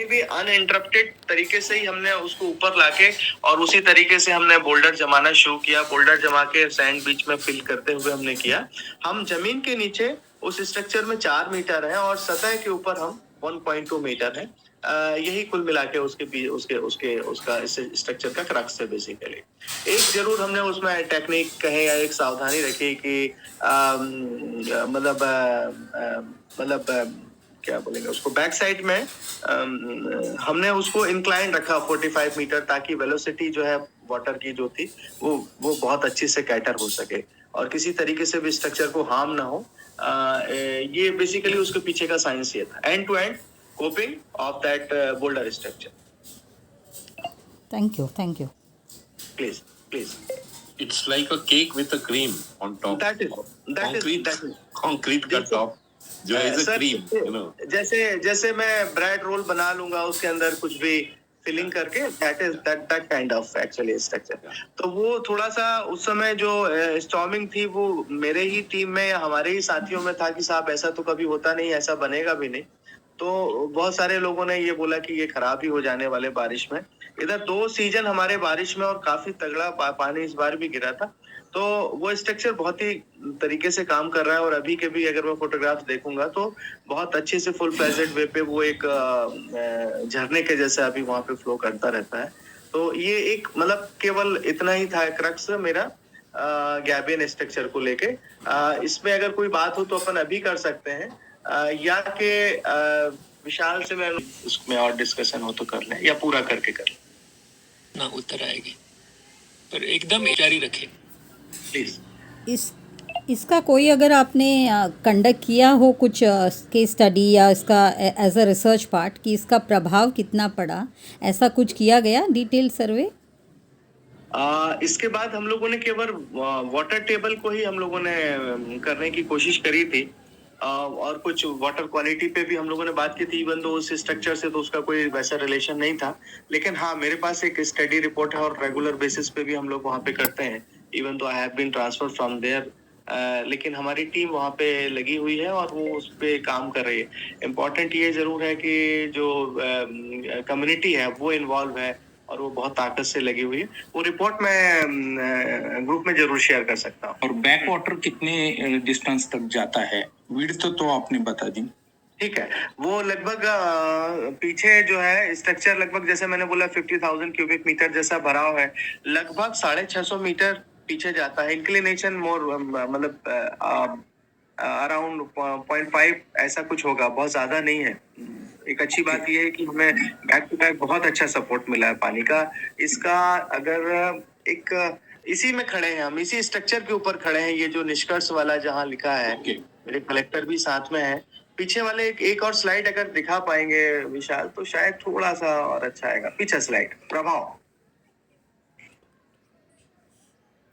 कहीं भी अनइंटरप्टेड तरीके से ही हमने उसको ऊपर लाके और उसी तरीके से हमने बोल्डर जमाना शुरू किया। बोल्डर जमा के सैंड बीच में फिल करते हुए हमने किया। हम जमीन के नीचे उस स्ट्रक्चर में 4 मीटर है और सतह के ऊपर हम 1.2 मीटर है। यही कुल मिला के उसका इस स्ट्रक्चर का क्रक्स है बेसिकली। एक जरूर हमने उसमें टेक्निक कहे या एक सावधानी रखी कि मतलब क्या बोलेंगे उसको, बैक साइड में हमने उसको इंक्लाइन रखा 45 मीटर, ताकि वेलोसिटी जो है वाटर की जो थी वो बहुत अच्छे से कैटर हो सके और किसी तरीके से भी स्ट्रक्चर को हार्म ना हो। ये बेसिकली उसके पीछे का साइंस ये था, end to end coping of that boulder structure. Thank you. Please. It's like a cake with a cream on top. That is concrete का top जो है is a cream, you know. जैसे मैं ब्रेड रोल बना लूंगा उसके अंदर कुछ भी फिलिंग करके, that kind of actually structure. तो वो थोड़ा सा उस समय जो स्टॉर्मिंग थी वो मेरे ही टीम में या हमारे ही साथियों में था कि साहब ऐसा तो कभी होता नहीं, ऐसा बनेगा भी नहीं। तो बहुत सारे लोगों ने ये बोला कि ये खराब ही हो जाने वाले बारिश में। इधर 2 सीजन हमारे बारिश में और काफी तगड़ा पानी इस बार भी गिरा था। तो वो स्ट्रक्चर बहुत ही तरीके से काम कर रहा है और अभी के भी अगर मैं फोटोग्राफ देखूंगा तो बहुत अच्छे से फुल फ्लेजेड वे पे वो एक झरने के जैसा अभी वहां पे फ्लो करता रहता है। तो ये एक मतलब केवल इतना ही था क्रक्स मेरा गैबियन स्ट्रक्चर को लेके। इसमें अगर कोई बात हो तो अपन अभी कर सकते हैं या के विशाल से मैं उसमें और डिस्कशन हो तो कर लें या पूरा करके कर लें ना, उत्तर आएगी पर एकदम जारी रखें प्लीज। इसका कोई अगर आपने कंडक्ट किया हो कुछ केस स्टडी या इसका एज अ रिसर्च पार्ट कि इसका प्रभाव कितना पड़ा, ऐसा कुछ किया गया डिटेल सर्वे? इसके बाद हम लोगों ने केवल वाटर टेबल को ही हम लोगों ने करने की कोशिश करी थी और कुछ वाटर क्वालिटी पे भी हम लोगों ने बात की थी, इवन तो उस स्ट्रक्चर से तो उसका कोई वैसा रिलेशन नहीं था। लेकिन हाँ, मेरे पास एक स्टडी रिपोर्ट है और रेगुलर बेसिस पे भी हम लोग वहाँ पे करते हैं, इवन तो I have been transfer from there. लेकिन हमारी टीम वहाँ पे लगी हुई है और वो उस पे काम कर रही है। इम्पोर्टेंट ये जरूर है कि जो कम्युनिटी है वो इन्वॉल्व है और वो बहुत ताकत से लगी हुई है। वो रिपोर्ट मैं ग्रुप में जरूर शेयर कर सकता हूँ। और बैक वाटर कितने डिस्टेंस तक जाता है, विड्थ तो आपने बता दी। ठीक है, वो लगभग पीछे जो है स्ट्रक्चर लगभग जैसे मैंने बोला 50,000 क्यूबिक मीटर जैसा भराव है, लगभग 650 मीटर पीछे जाता है। इंक्लिनेशन मोर मतलब अराउंड 0.5 ऐसा कुछ होगा, बहुत ज्यादा नहीं है। एक अच्छी बात यह है कि हमें बैक टू बैक बहुत अच्छा सपोर्ट मिला है पानी का। इसका अगर एक इसी में खड़े हैं हम, इसी स्ट्रक्चर के ऊपर खड़े हैं, ये जो निष्कर्ष वाला जहाँ लिखा है, मेरे कलेक्टर भी साथ में है। पीछे वाले एक और स्लाइड अगर दिखा पाएंगे विशाल तो शायद थोड़ा सा और अच्छा आएगा। पीछे स्लाइड प्रभाव।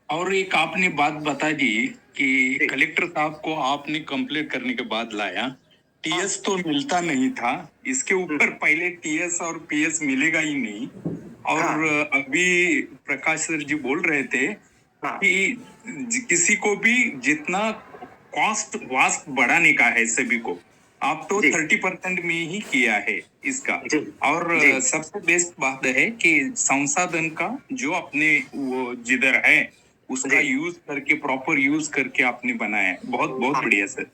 और एक आपने बात बता दी कि कलेक्टर साहब को आपने कंप्लीट करने के बाद लाया, टीएस तो मिलता नहीं था, इसके ऊपर पहले टीएस और पीएस मिलेगा ही नहीं। और अभी प्रकाश सर जी बोल रहे थे कि किसी को भी जितना कॉस्ट वास्ट बढ़ाने का है सभी को, आप तो 30% में ही किया है इसका। और सबसे बेस्ट बात है कि संसाधन का जो अपने वो जिधर है उसका यूज करके, प्रॉपर यूज करके आपने बनाया है। बहुत बहुत बढ़िया सर।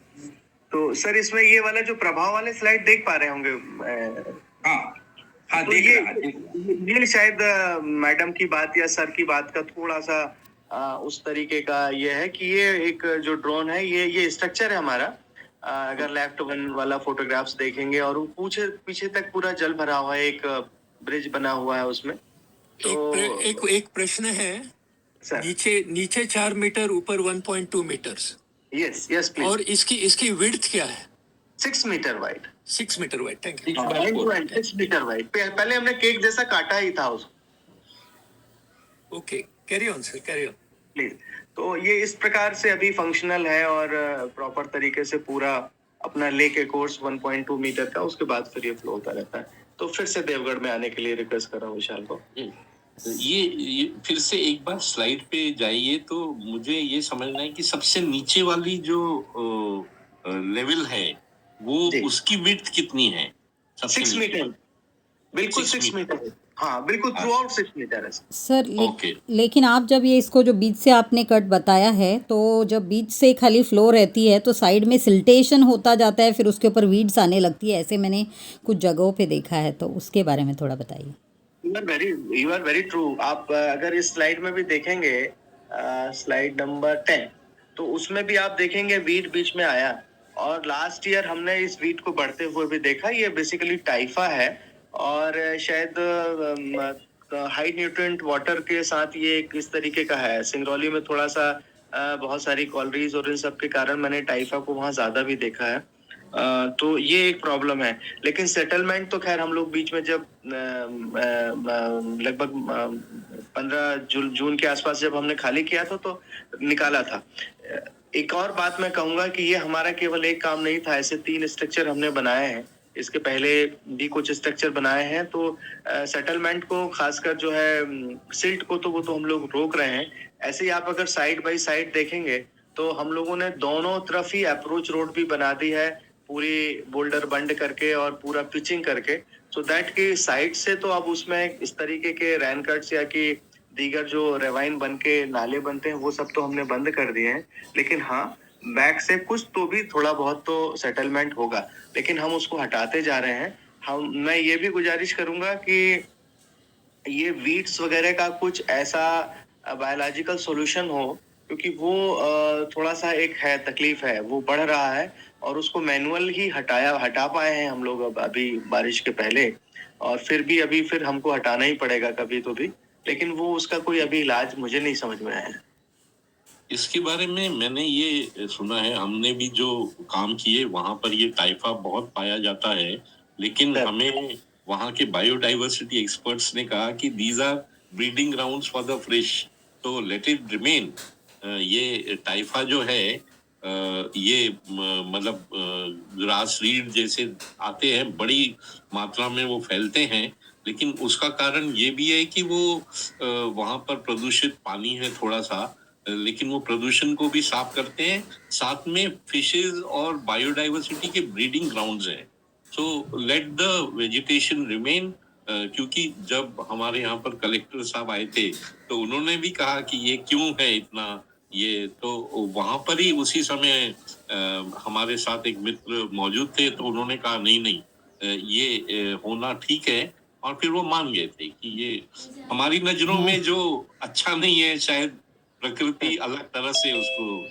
तो सर इसमें ये वाला जो प्रभाव वाले स्लाइड देख पा रहे होंगे? हाँ तो देख रहा। ये शायद मैडम की बात या सर की बात का थोड़ा सा उस तरीके का ये है कि ये एक जो ड्रोन है ये स्ट्रक्चर है हमारा। अगर लेफ्ट वन वाला फोटोग्राफ्स देखेंगे और वो पीछे तक पूरा जल भरा हुआ है, एक ब्रिज बना हुआ है उसमें। तो एक प्रश्न है सर, नीचे 4 मीटर, ऊपर 1.2 मीटर्स। Yes please. और इसकी विड्थ क्या है? 6 meter wide. 6 meter wide. Thank you. 6 meter wide. पहले हमने केक जैसा काटा ही था उसको। Okay, carry on sir, carry on please. तो ये इस प्रकार से अभी फंक्शनल है और प्रॉपर तरीके से पूरा अपना लेके कोर्स 1.2 मीटर का, उसके बाद फिर ये फ्लो होता रहता है। तो फिर से देवगढ़ में आने के लिए रिक्वेस्ट कर रहा हूँ विशाल को। ये फिर से एक बार स्लाइड पे जाइए तो मुझे ये समझना है कि सबसे नीचे वाली जो लेवल है वो उसकी विड्थ कितनी है? 6 मीटर। बिल्कुल 6 6 मीटर। मीटर है। हाँ बिल्कुल थ्रू आउट 6 मीटर है। Sir okay. लेकिन आप जब ये इसको जो बीच से आपने कट बताया है तो जब बीच से खाली फ्लो रहती है तो साइड में सिल्टेशन होता जाता है, फिर उसके ऊपर वीड्स आने लगती है, ऐसे मैंने कुछ जगहों पे देखा है, तो उसके बारे में थोड़ा बताइए। You are very true. आप अगर इस स्लाइड में भी देखेंगे, स्लाइड नंबर 10, तो उसमें भी आप देखेंगे वीट बीच में आया। और लास्ट ईयर हमने इस वीट को बढ़ते हुए भी देखा। ये बेसिकली टाइफा है और शायद हाई न्यूट्रिएंट वाटर के साथ ये एक इस तरीके का है। सिंगरौली में थोड़ा सा बहुत सारी कॉलरीज और इन सब के कारण मैंने टाइफा को वहाँ ज्यादा भी देखा है। तो ये एक प्रॉब्लम है। लेकिन सेटलमेंट तो खैर हम लोग बीच में जब लगभग 15 जून के आसपास जब हमने खाली किया था तो निकाला था। एक और बात मैं कहूंगा कि ये हमारा केवल एक काम नहीं था, ऐसे 3 स्ट्रक्चर हमने बनाए हैं। इसके पहले भी कुछ स्ट्रक्चर बनाए हैं। तो सेटलमेंट को खासकर जो है सिल्ट को तो वो तो हम लोग रोक रहे हैं। ऐसे ही आप अगर साइड बाई साइड देखेंगे तो हम लोगों ने दोनों तरफ ही अप्रोच रोड भी बना दी है, पूरी बोल्डर बंड करके और पूरा पिचिंग करके, सो दैट की साइड से तो अब उसमें इस तरीके के रैन कट्स या कि दीगर जो रेवाइन बन के नाले बनते हैं वो सब तो हमने बंद कर दिए हैं। लेकिन हाँ, बैक से कुछ तो भी थोड़ा बहुत तो सेटलमेंट होगा, लेकिन हम उसको हटाते जा रहे हैं। मैं ये भी गुजारिश करूंगा कि ये वीड्स वगैरह का कुछ ऐसा बायोलॉजिकल सॉल्यूशन हो, क्योंकि वो थोड़ा सा एक है तकलीफ है, वो बढ़ रहा है और उसको मैनुअल ही हटा पाए हैं हम लोग अब अभी बारिश के पहले, और फिर हमको हटाना ही पड़ेगा कभी तो भी। लेकिन वो उसका कोई अभी इलाज मुझे नहीं समझ में आया। इसके बारे में मैंने ये सुना है, हमने भी जो काम किए वहां पर ये टाइफा बहुत पाया जाता है, लेकिन हमें वहां के बायोडाइवर्सिटी एक्सपर्ट्स ने कहा कि these are breeding grounds for the fish, तो लेट इट रिमेन। ये टाइफा जो है ये मतलब ग्रास रीड जैसे आते हैं, बड़ी मात्रा में वो फैलते हैं, लेकिन उसका कारण ये भी है कि वो वहां पर प्रदूषित पानी है थोड़ा सा, लेकिन वो प्रदूषण को भी साफ करते हैं, साथ में फिशेज और बायोडाइवर्सिटी के ब्रीडिंग ग्राउंड्स हैं। So let the vegetation remain. क्योंकि जब हमारे यहाँ पर कलेक्टर साहब आए थे तो उन्होंने भी कहा कि ये क्यों है इतना, ये तो वहां पर ही उसी समय हमारे साथ एक मित्र मौजूद थे, तो उन्होंने कहा नहीं ये होना ठीक है, और फिर वो मान गए थे कि ये हमारी नजरों में जो अच्छा नहीं है, शायद प्रकृति अलग तरह से उसको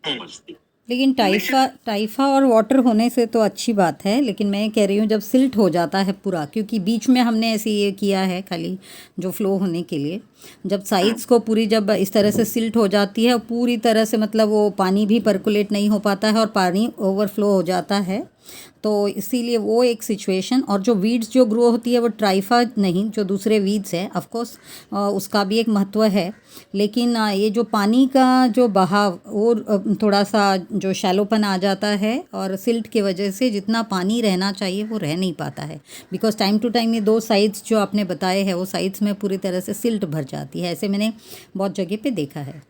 समझती। लेकिन टाइफा और वाटर होने से तो अच्छी बात है, लेकिन मैं कह रही हूँ जब सिल्ट हो जाता है पूरा, क्योंकि बीच में हमने ऐसे ये किया है खाली जो फ्लो होने के लिए, जब साइड्स को पूरी जब इस तरह से सिल्ट हो जाती है पूरी तरह से, मतलब वो पानी भी पर्कुलेट नहीं हो पाता है और पानी ओवरफ्लो हो जाता है, तो इसीलिए वो एक सिचुएशन। और जो वीड्स जो ग्रो होती है वो ट्राइफा नहीं, जो दूसरे वीड्स हैं, ऑफ कोर्स उसका भी एक महत्व है, लेकिन ये जो पानी का जो बहाव वो थोड़ा सा जो शैलोपन आ जाता है और सिल्ट की वजह से जितना पानी रहना चाहिए वो रह नहीं पाता है, बिकॉज टाइम टू टाइम ये 2 साइड्स जो आपने बताए हैं वो साइड्स में पूरी तरह से सिल्ट भर जाती है, ऐसे मैंने बहुत जगह पे देखा है।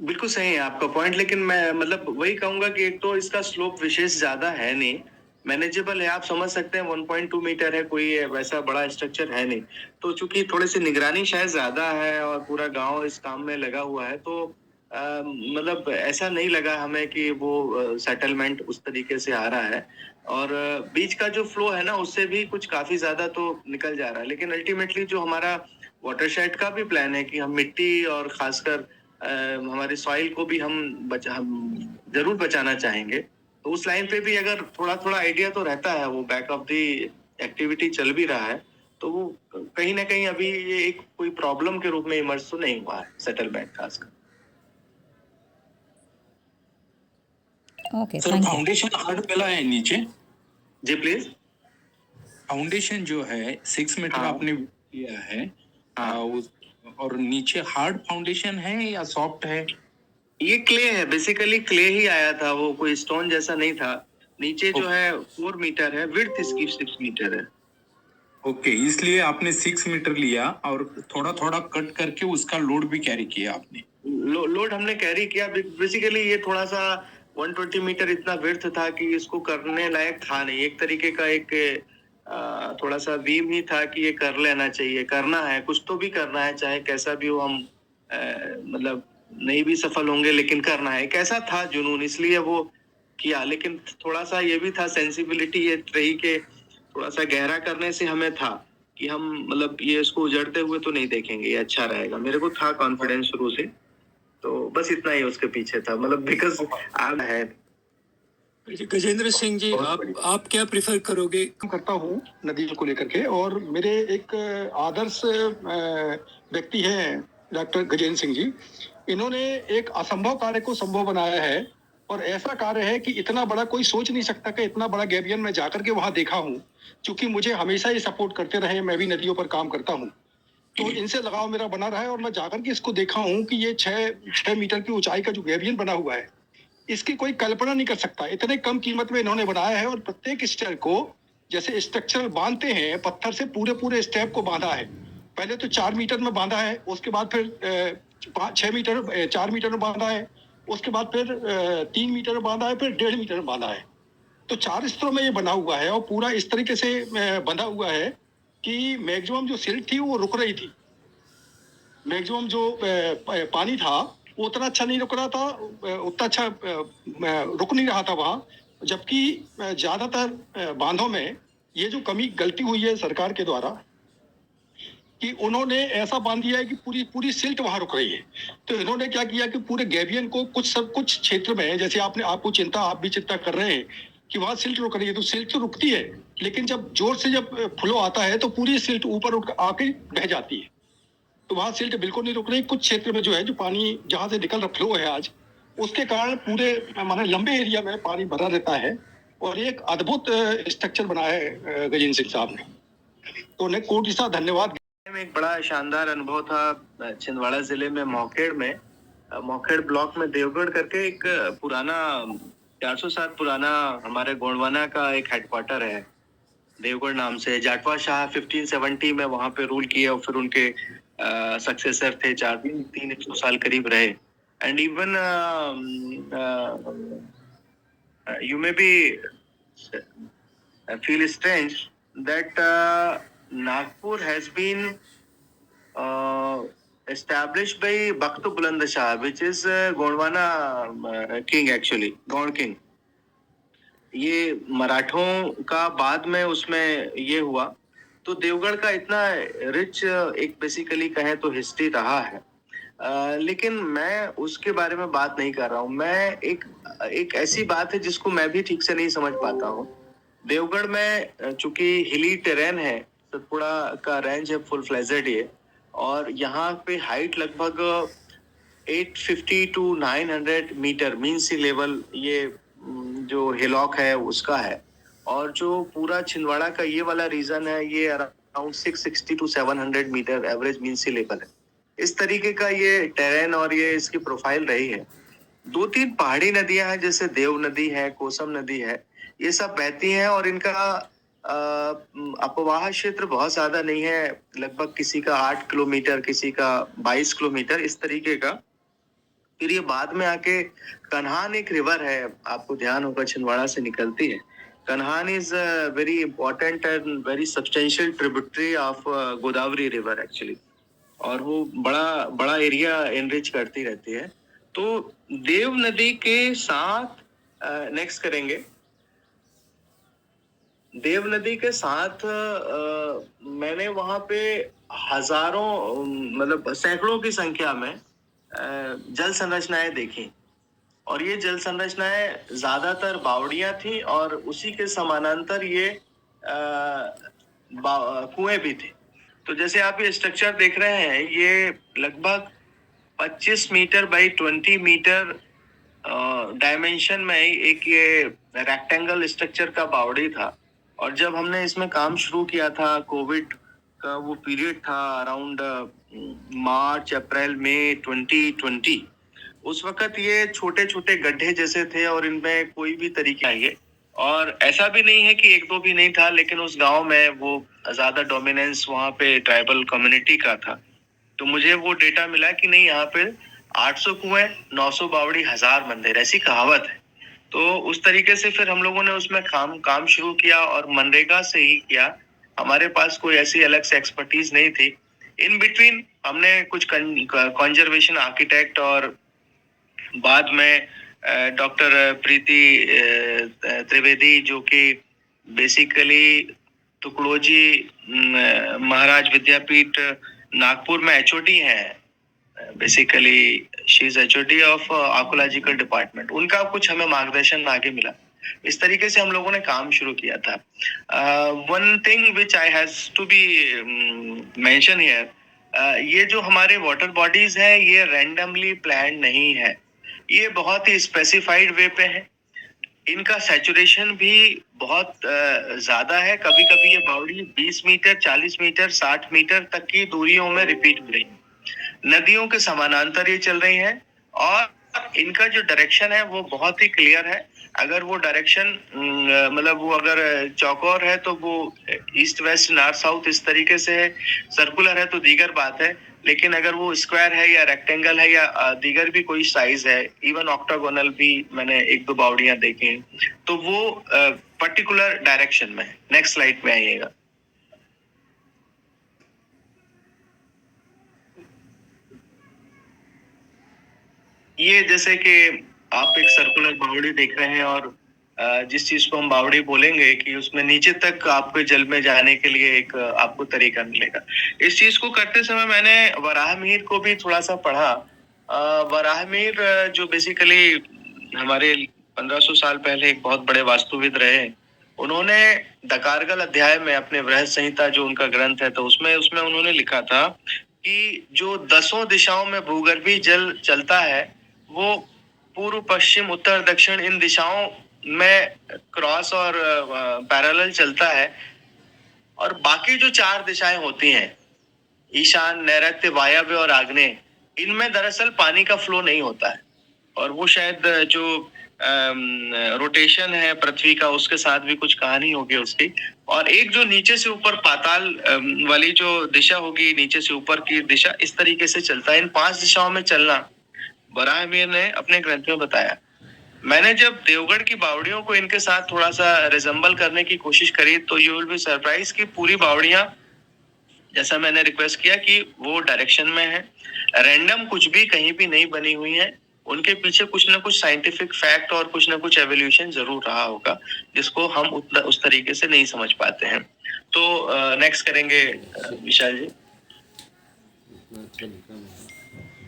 बिल्कुल सही है आपका पॉइंट, लेकिन मैं मतलब वही कहूंगा कि एक तो इसका स्लोप विशेष ज्यादा है नहीं, मैनेजेबल है, आप समझ सकते हैं 1.2 मीटर है, कोई वैसा बड़ा स्ट्रक्चर है नहीं। तो चूंकि थोड़ी सी निगरानी शायद ज्यादा है और पूरा गांव इस काम में लगा हुआ है, तो मतलब ऐसा नहीं लगा हमें कि वो सेटलमेंट उस तरीके से आ रहा है। और बीच का जो फ्लो है ना उससे भी कुछ काफी ज्यादा तो निकल जा रहा है, लेकिन अल्टीमेटली जो हमारा वाटरशेड का भी प्लान है कि हम मिट्टी और खासकर हमारी सॉइल को भी हम जरूर बचाना चाहेंगे, तो उस लाइन पे भी अगर थोड़ा थोड़ा आइडिया तो रहता है, वो बैक ऑफ दी एक्टिविटी चल भी रहा है, तो वो कहीं ना कहीं अभी ये एक कोई प्रॉब्लम के रूप में इमर्ज तो नहीं हुआ है सेटलमेंट खासकर। Okay, sir thank you. Foundation hard मिला है नीचे? जी प्लीज। फाउंडेशन जो है 6 मीटर हाँ। आपने किया है, हाँ। और नीचे हार्ड फाउंडेशन है या सॉफ्ट है? ये क्ले है, बेसिकली क्ले ही आया था, वो कोई स्टोन जैसा नहीं था। नीचे जो है 4 मीटर है, विड्थ इसकी 6 मीटर है। ओके, इसलिए आपने 6 मीटर लिया और थोड़ा थोड़ा कट करके उसका लोड भी कैरी किया आपने? लोड हमने कैरी किया। बेसिकली ये थोड़ा सा 120 मीटर इतना विड्थ था कि इसको करने लायक था नहीं, एक तरीके का एक थोड़ा सा वीम ही था कि ये कर लेना चाहिए, करना है, कुछ तो भी करना है, चाहे कैसा भी हो हम मतलब नहीं भी सफल होंगे लेकिन करना है। एक ऐसा था जुनून, इसलिए वो किया। लेकिन थोड़ा सा ये भी था, सेंसिबिलिटी ये रही कि थोड़ा सा गहरा करने से हमें था कि हम मतलब ये इसको उजड़ते हुए तो नहीं देखेंगे, ये अच्छा रहेगा। मेरे को था कॉन्फिडेंस शुरू से, तो बस इतना ही उसके पीछे था, मतलब बिकॉज आप है। गजेंद्र सिंह जी, आप क्या प्रिफर करोगे? करता हूँ नदियों को लेकर के, और मेरे एक आदर्श व्यक्ति हैं डॉक्टर गजेंद्र सिंह जी। इन्होंने एक असंभव कार्य को संभव बनाया है, और ऐसा कार्य है कि इतना बड़ा कोई सोच नहीं सकता कि इतना बड़ा गैबियन मैं जाकर के वहां देखा हूँ। क्योंकि मुझे हमेशा ये सपोर्ट करते रहे, मैं भी नदियों पर काम करता हूँ, तो इनसे लगाव मेरा बना रहा है। और मैं जाकर के इसको देखा हूँ कि ये 6 मीटर की ऊंचाई का जो गैबियन बना हुआ है, इसकी कोई कल्पना नहीं कर सकता। इतने कम कीमत में इन्होंने बनाया है, और प्रत्येक स्टेप को जैसे स्ट्रक्चर बांधते हैं पत्थर से, पूरे स्टेप को बांधा है। पहले तो 4 मीटर में बांधा है, उसके बाद फिर 4 मीटर में बांधा है, उसके बाद फिर 3 मीटर में बांधा है, फिर 1.5 मीटर में बांधा है। तो 4 स्तरों में ये बना हुआ है, और पूरा इस तरीके से बंधा हुआ है कि मैक्सिमम जो सिल्ट थी वो रुक रही थी। मैक्सिमम जो पानी था वो उतना अच्छा नहीं रुक रहा था, उतना अच्छा रुक नहीं रहा था वहाँ। जबकि ज्यादातर बांधों में ये जो गलती हुई है सरकार के द्वारा कि उन्होंने ऐसा बांध दिया है कि पूरी सिल्ट वहां रुक रही है। तो इन्होंने क्या किया कि पूरे गैबियन को कुछ क्षेत्र में, जैसे आप भी चिंता कर रहे हैं कि वहां सिल्ट रुक रही है, तो सिल्ट तो रुकती है, लेकिन जब जोर से जब फ्लो आता है तो पूरी सिल्ट ऊपर आके बह जाती है। तो वहां सिल्ट बिल्कुल नहीं रुक रही। कुछ क्षेत्र में जो है, जो पानी जहां से निकल रहा फ्लो है आज, उसके कारण पूरे माने लंबे एरिया में पानी भरा रहता है। और एक अद्भुत स्ट्रक्चर बनाया है गजेंद्र सिंह साहब ने, तो उन्हें कोटि सा धन्यवाद। एक बड़ा शानदार अनुभव था छिंदवाड़ा जिले में मौखेड़ ब्लॉक में देवगढ़ करके एक पुराना 400 साल पुराना हमारे गोंडवाना का एक हेडक्वार्टर है, देवगढ़ नाम से। जाटवा शाह 1570 में वहां पे रूल किए, और फिर उनके सक्सेसर थे 300 साल करीब रहे। And even you may be feel strange that Nagpur has been established by Bakht Buland Shah, which is Gondwana king actually, Gond king. ये मराठों का बाद में उसमें ये हुआ। तो देवगढ़ का इतना रिच एक बेसिकली कहें तो हिस्ट्री रहा है। लेकिन मैं उसके बारे में बात नहीं कर रहा हूँ। मैं एक ऐसी बात है जिसको मैं भी ठीक से नहीं समझ पाता हूँ। देवगढ़ में चूंकि हिली टेरेन है, सतपुड़ा का रेंज है फुल फ्लेजेड ये, और यहाँ पे हाइट लगभग 850 to 900 meter mean sea level ये जो हिलॉक है उसका है। और जो पूरा छिंदवाड़ा का ये वाला रीजन है, ये around 660 to 700 meter average mean sea level है। इस तरीके का ये टेरेन और ये इसकी प्रोफाइल रही है। 2-3 पहाड़ी नदियां हैं, जैसे देव नदी है, कोसम नदी है, ये सब बहती हैं, और इनका अपवाह क्षेत्र बहुत ज्यादा नहीं है, लगभग किसी का 8 किलोमीटर, किसी का 22 किलोमीटर, इस तरीके का। फिर ये बाद में आके कन्हान एक रिवर है, आपको ध्यान होगा, छिंदवाड़ा से निकलती है। Kanhan is very important and very substantial tributary of Godavari river actually, और वो बड़ा एरिया एनरिच करती रहती है। तो देव नदी के साथ नेक्स्ट करेंगे। देव नदी के साथ मैंने वहां पे हजारों मतलब सैकड़ों की संख्या में जल संरचनाएं देखी, और ये जल संरचनाएं ज्यादातर बावड़ियां थी, और उसी के समानांतर ये कुएं भी थे। तो जैसे आप ये स्ट्रक्चर देख रहे हैं, ये लगभग 25 मीटर बाई 20 मीटर डायमेंशन में एक ये रेक्टेंगल स्ट्रक्चर का बावड़ी था। और जब हमने इसमें काम शुरू किया था, कोविड का वो पीरियड था अराउंड मार्च अप्रैल मई 2020, उस वक्त ये छोटे छोटे गड्ढे जैसे थे, और इनमें कोई भी तरीके आएंगे। और ऐसा भी नहीं है कि 1-2 भी नहीं था, लेकिन उस गांव में वो ज्यादा डोमिनेंस वहां पे ट्राइबल कम्युनिटी का था। तो मुझे वो डेटा मिला कि नहीं, यहाँ पे 800 कुएं, 900 बावड़ी, 1000 मंदिर, ऐसी कहावत है। तो उस तरीके से फिर हम लोगों ने उसमें काम शुरू किया और मनरेगा से ही किया। हमारे पास कोई ऐसी अलग से एक्सपर्टीज नहीं थी। इन बिटवीन हमने कुछ कंजर्वेशन आर्किटेक्ट और बाद में डॉक्टर प्रीति त्रिवेदी जो कि बेसिकली तुकड़ोजी महाराज विद्यापीठ नागपुर में एचओडी हैं। Basically she is HOD of archaeological department. उनका कुछ हमें मार्गदर्शन आगे मिला। इस तरीके से हम लोगों ने काम शुरू किया था। One thing which I has to be mention here, ये जो हमारे वाटर बॉडीज है ये रैंडमली प्लान नहीं है, ये बहुत ही स्पेसिफाइड वे पे है। इनका सैचुरेशन भी बहुत ज्यादा है। कभी कभी ये बावड़ी 20 मीटर 40 मीटर 60 मीटर तक की दूरियों में रिपीट हो रही है। नदियों के समानांतर ये चल रही हैं और इनका जो डायरेक्शन है वो बहुत ही क्लियर है। अगर वो डायरेक्शन मतलब वो अगर चौकोर है तो वो ईस्ट वेस्ट नॉर्थ साउथ इस तरीके से है, सर्कुलर है तो दीगर बात है। लेकिन अगर वो स्क्वायर है या रेक्टेंगल है या दीगर भी कोई साइज है, इवन ऑक्टागोनल भी मैंने 1-2 बावड़ियां देखी हैं, तो वो पर्टिकुलर डायरेक्शन में है। नेक्स्ट स्लाइड में आइएगा। ये जैसे कि आप एक सर्कुलर बावड़ी देख रहे हैं और जिस चीज को हम बावड़ी बोलेंगे कि उसमें नीचे तक आपको जल में जाने के लिए एक आपको तरीका मिलेगा। इस चीज को करते समय मैंने वराहमिहिर को भी थोड़ा सा पढ़ा। वराहमिहिर जो बेसिकली हमारे 1500 साल पहले एक बहुत बड़े वास्तुविद रहे। उन्होंने दकारगल अध्याय में अपने वृहद संहिता जो उनका ग्रंथ है तो उसमें उन्होंने लिखा था कि जो 10 दिशाओं में भूगर्भीय जल चलता है वो पूर्व पश्चिम उत्तर दक्षिण इन दिशाओं में क्रॉस और पैरेलल चलता है। और बाकी जो 4 दिशाएं होती हैं, ईशान, नैऋत्य, वायव्य और आग्नेय, इनमें दरअसल पानी का फ्लो नहीं होता है। और वो शायद जो रोटेशन है पृथ्वी का उसके साथ भी कुछ कहानी होगी उसकी। और एक जो नीचे से ऊपर पाताल वाली जो दिशा होगी, नीचे से ऊपर की दिशा, इस तरीके से चलता है। इन 5 दिशाओं में चलना वराहमिहिर ने अपने ग्रंथ में बताया। मैंने जब देवगढ़ की बावड़ियों को इनके साथ थोड़ा सा रिजेंबल करने की कोशिश करी तो यू विल बी सरप्राइज कि पूरी बावड़ियां, जैसा मैंने रिक्वेस्ट किया कि वो डायरेक्शन में है, रैंडम कुछ भी कहीं भी नहीं बनी हुई है। उनके पीछे कुछ ना कुछ साइंटिफिक फैक्ट और कुछ ना कुछ एवोल्यूशन जरूर रहा होगा जिसको हम उस तरीके से नहीं समझ पाते हैं। तो नेक्स्ट करेंगे विशाल जी।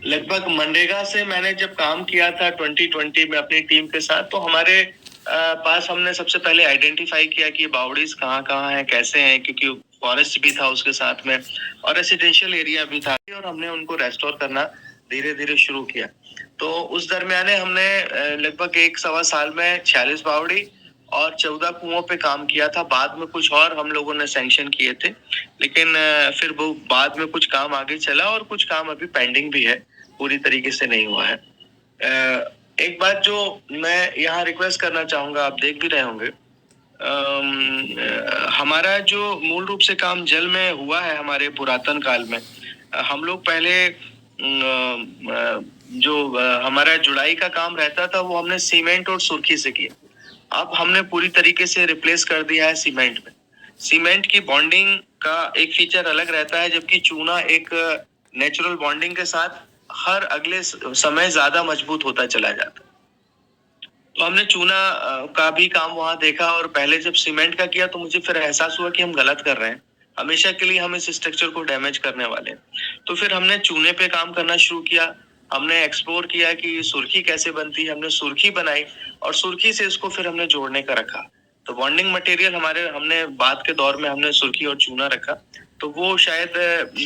लगभग मनरेगा से मैंने जब काम किया था 2020 में अपनी टीम के साथ, तो हमारे पास हमने सबसे पहले आइडेंटिफाई किया कि बावड़ीज कहाँ हैं, कैसे हैं, क्योंकि फॉरेस्ट भी था उसके साथ में और रेसिडेंशियल एरिया भी था और हमने उनको रेस्टोर करना धीरे धीरे शुरू किया। तो उस दरमियान हमने लगभग 1-1.25 साल में 46 बावड़ी और 14 कुओं पे काम किया था। बाद में कुछ और हम लोगों ने सैंक्शन किए थे, लेकिन फिर वो बाद में कुछ काम आगे चला और कुछ काम अभी पेंडिंग भी है, पूरी तरीके से नहीं हुआ है। एक बात जो मैं यहाँ रिक्वेस्ट करना चाहूंगा, आप देख भी रहे होंगे, हमारा जो मूल रूप से काम जल में हुआ है हमारे पुरातन काल में, हम लोग पहले जो हमारा जुड़ाई का काम रहता था वो हमने सीमेंट और सुर्खी से किया। अब हमने पूरी तरीके से रिप्लेस कर दिया है सीमेंट में। सीमेंट की बॉन्डिंग का एक फीचर अलग रहता है, जबकि चूना एक नेचुरल बॉन्डिंग के साथ हर अगले समय ज्यादा मजबूत होता चला जाता। तो हमने चूना का भी काम वहां देखा और पहले जब सीमेंट का किया तो मुझे फिर एहसास हुआ कि हम गलत कर रहे हैं, हमेशा के लिए हम इस स्ट्रक्चर को डैमेज करने वाले हैं। तो फिर हमने चूने पे काम करना शुरू किया। हमने एक्सप्लोर किया कि सुर्खी कैसे बनती है, हमने सुर्खी बनाई और सुर्खी से इसको फिर हमने जोड़ने का रखा। तो बॉन्डिंग मटेरियल हमने बाद के दौर में हमने सुर्खी और चूना रखा। तो वो शायद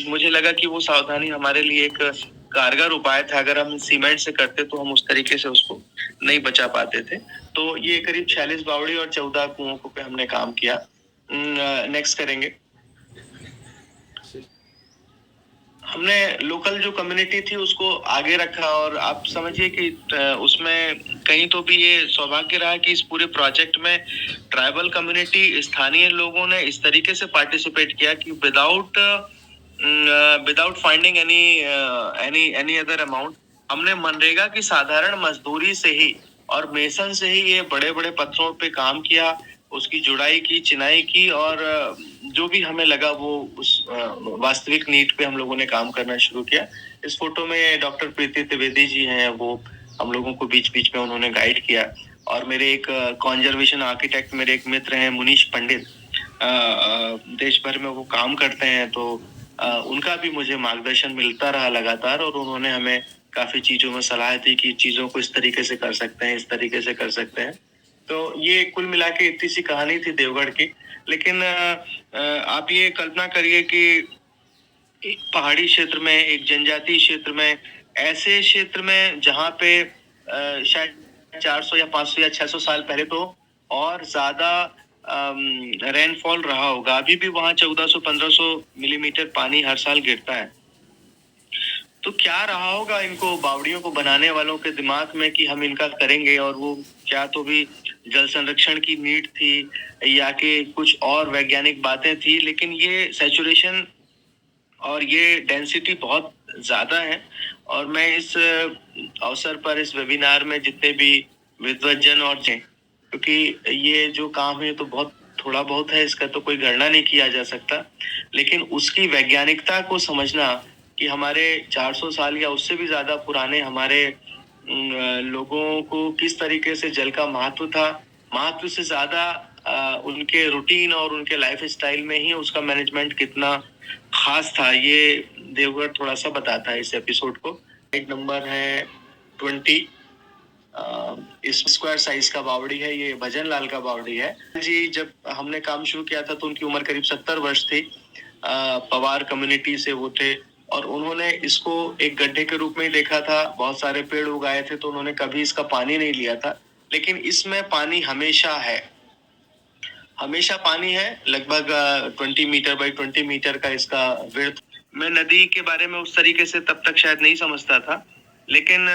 मुझे लगा कि वो सावधानी हमारे लिए एक कारगर उपाय था। अगर हम सीमेंट से करते तो हम उस तरीके से उसको नहीं बचा पाते थे। तो ये करीब 46 बावड़ी और 14 कुओं पे हमने काम किया। नेक्स्ट करेंगे। हमने लोकल जो कम्युनिटी थी उसको आगे रखा और आप समझिए कि उसमें कहीं तो भी ये सौभाग्य रहा कि इस पूरे प्रोजेक्ट में ट्राइबल कम्युनिटी, स्थानीय लोगों ने इस तरीके से पार्टिसिपेट किया कि without finding any other amount, हमने मनरेगा की साधारण मजदूरी से ही और मेसन से ही ये बड़े बड़े पत्थरों पे काम किया, उसकी जुड़ाई की, चिनाई की, और जो भी हमें लगा वो उस वास्तविक नीड पे हम लोगों ने काम करना शुरू किया। इस फोटो में डॉक्टर प्रीति त्रिवेदी जी हैं, वो हम लोगों को बीच बीच में उन्होंने गाइड किया। और मेरे एक कॉन्जर्वेशन आर्किटेक्ट, मेरे एक मित्र हैं मुनीश पंडित, देश भर में वो काम करते हैं, तो उनका भी मुझे मार्गदर्शन मिलता रहा लगातार, और उन्होंने हमें काफी चीजों में सलाह दी कि चीजों को इस तरीके से कर सकते हैं, इस तरीके से कर सकते हैं। तो ये कुल मिला के इतनी सी कहानी थी देवगढ़ की। लेकिन आप ये कल्पना करिए कि एक पहाड़ी क्षेत्र में, एक जनजातीय क्षेत्र में, ऐसे क्षेत्र में जहाँ पे शायद 400 या 500 या 600 साल पहले तो और ज्यादा रेनफॉल रहा होगा, अभी भी वहाँ 1400-1500 मिलीमीटर पानी हर साल गिरता है। तो क्या रहा होगा इनको बावड़ियों को बनाने वालों के दिमाग में कि हम इनका करेंगे, और वो क्या तो भी जल संरक्षण की नीड थी या कि कुछ और वैज्ञानिक बातें थी, लेकिन ये सैचुरेशन और ये डेंसिटी बहुत ज्यादा है। और मैं इस अवसर पर, इस वेबिनार में जितने भी विद्वज्जन और क्योंकि ये जो काम है तो बहुत थोड़ा बहुत है, इसका तो कोई गणना नहीं किया जा सकता, लेकिन उसकी वैज्ञानिकता को समझना कि हमारे 400 साल या उससे भी ज्यादा पुराने हमारे लोगों को किस तरीके से जल का महत्व था, महत्व से ज्यादा उनके रूटीन और उनके लाइफ स्टाइल में ही उसका मैनेजमेंट कितना खास था, ये देवगढ़ थोड़ा सा बताता है इस एपिसोड को। एक नंबर है 20, इस स्क्वायर साइज का बावड़ी है, ये भजन लाल का बावड़ी है जी। जब हमने काम शुरू किया था तो उनकी उम्र करीब 70 वर्ष थी। पवार कम्युनिटी से वो थे, और उन्होंने इसको एक गड्ढे के रूप में ही देखा था। बहुत सारे पेड़ उगाए थे, तो उन्होंने कभी इसका पानी नहीं लिया था, लेकिन इसमें पानी हमेशा है, हमेशा पानी है। लगभग 20 मीटर बाई 20 मीटर का इसका विड्थ। मैं नदी के बारे में उस तरीके से तब तक शायद नहीं समझता था, लेकिन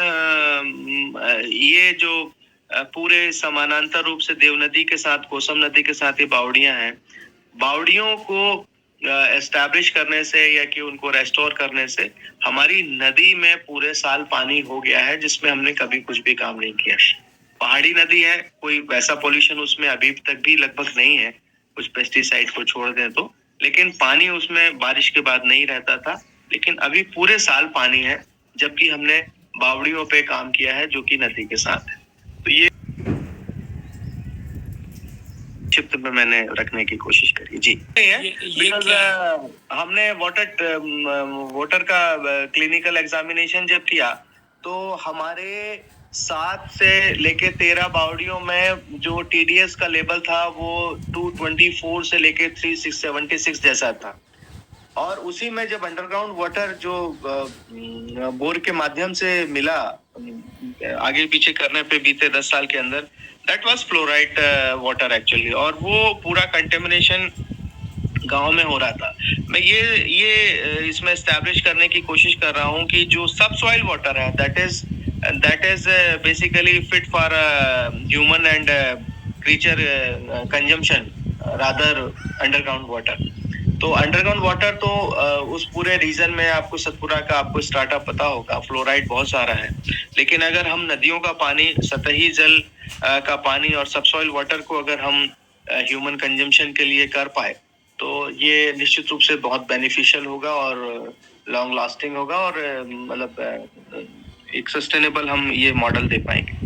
ये जो पूरे समानांतर रूप से देव नदी के साथ, कोसम नदी के साथ ये बावड़ियां हैं, बावड़ियों को एस्टैब्लिश करने से या कि उनको रेस्टोर करने से हमारी नदी में पूरे साल पानी हो गया है, जिसमें हमने कभी कुछ भी काम नहीं किया। पहाड़ी नदी है, कोई वैसा पॉल्यूशन उसमें अभी तक भी लगभग नहीं है, कुछ पेस्टिसाइड को छोड़ दें तो, लेकिन पानी उसमें बारिश के बाद नहीं रहता था, लेकिन अभी पूरे साल पानी है, जबकि हमने बावड़ियों पे काम किया है जो कि नदी के साथ है। तो ये चित्र में मैंने रखने की कोशिश करी जी। हमने वाटर का क्लिनिकल एग्जामिनेशन जब किया तो हमारे 7 से लेके 13 बावड़ियों में जो TDS का लेवल था वो 224 से लेके 376 जैसा था। और उसी में जब अंडरग्राउंड वाटर जो बोर के माध्यम से मिला आगे पीछे करने पे बीते 10 साल के अंदर, that was fluoride water actually, और वो पूरा कंटेमिनेशन गांव में हो रहा था। मैं ये इसमें एस्टैब्लिश करने की कोशिश कर रहा हूँ कि जो सब सॉइल वाटर है that is basically fit for human and creature consumption rather underground water. तो अंडरग्राउंड वाटर तो उस पूरे रीजन में आपको सतपुरा का आपको स्टार्टअप पता होगा, फ्लोराइड बहुत सारा है। लेकिन अगर हम नदियों का पानी, सतही जल का पानी और सबसॉइल वाटर को अगर हम ह्यूमन कंजम्पशन के लिए कर पाए तो ये निश्चित रूप से बहुत बेनिफिशियल होगा और लॉन्ग लास्टिंग होगा, और मतलब एक सस्टेनेबल हम ये मॉडल दे पाएंगे।